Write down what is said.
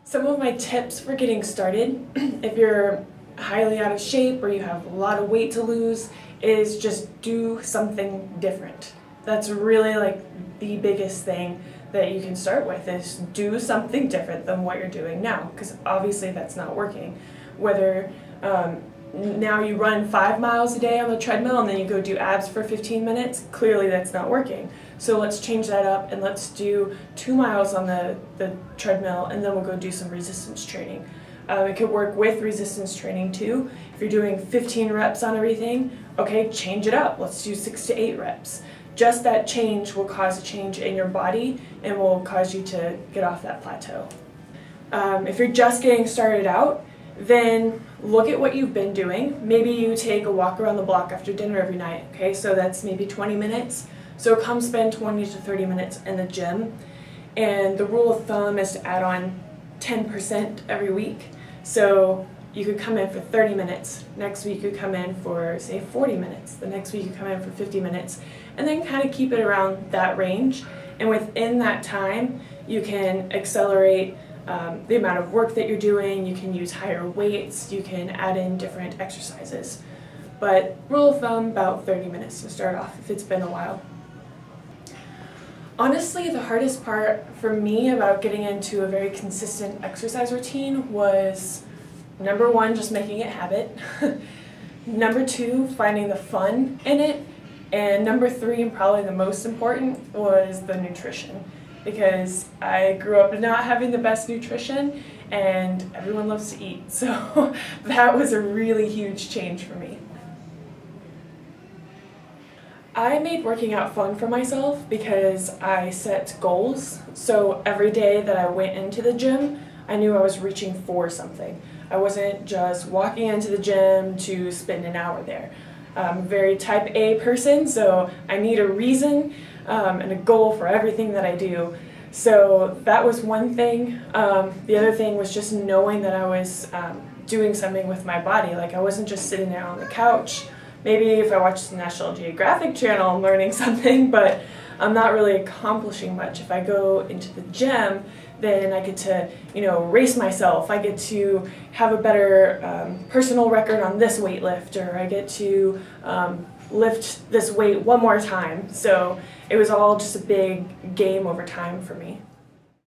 Some of my tips for getting started, if you're highly out of shape or you have a lot of weight to lose, is just do something different. That's really like the biggest thing that you can start with, is do something different than what you're doing now, because obviously that's not working. Whether now you run 5 miles a day on the treadmill and then you go do abs for 15 minutes, clearly that's not working. So let's change that up and let's do 2 miles on the treadmill, and then we'll go do some resistance training. It could work with resistance training too. If you're doing 15 reps on everything, okay, change it up. Let's do 6 to 8 reps. Just that change will cause a change in your body and will cause you to get off that plateau. If you're just getting started out, then look at what you've been doing. Maybe you take a walk around the block after dinner every night, okay? So that's maybe 20 minutes. So come spend 20 to 30 minutes in the gym. And the rule of thumb is to add on 10% every week. So you could come in for 30 minutes. Next week you come in for, say, 40 minutes. The next week you come in for 50 minutes. And then kind of keep it around that range. And within that time, you can accelerate the amount of work that you're doing. You can use higher weights. You can add in different exercises. But rule of thumb, about 30 minutes to start off if it's been a while. Honestly, the hardest part for me about getting into a very consistent exercise routine was, number one, just making it habit. Number two, finding the fun in it. And number three, and probably the most important, was the nutrition. Because I grew up not having the best nutrition, and everyone loves to eat. So that was a really huge change for me. I made working out fun for myself because I set goals. So every day that I went into the gym, I knew I was reaching for something. I wasn't just walking into the gym to spend an hour there. I'm a very type A person, so I need a reason and a goal for everything that I do. So that was one thing. The other thing was just knowing that I was doing something with my body. Like, I wasn't just sitting there on the couch. Maybe if I watch the National Geographic Channel, I'm learning something, but I'm not really accomplishing much. If I go into the gym, then I get to, race myself. I get to have a better personal record on this weight lift, or I get to lift this weight one more time. So it was all just a big game over time for me.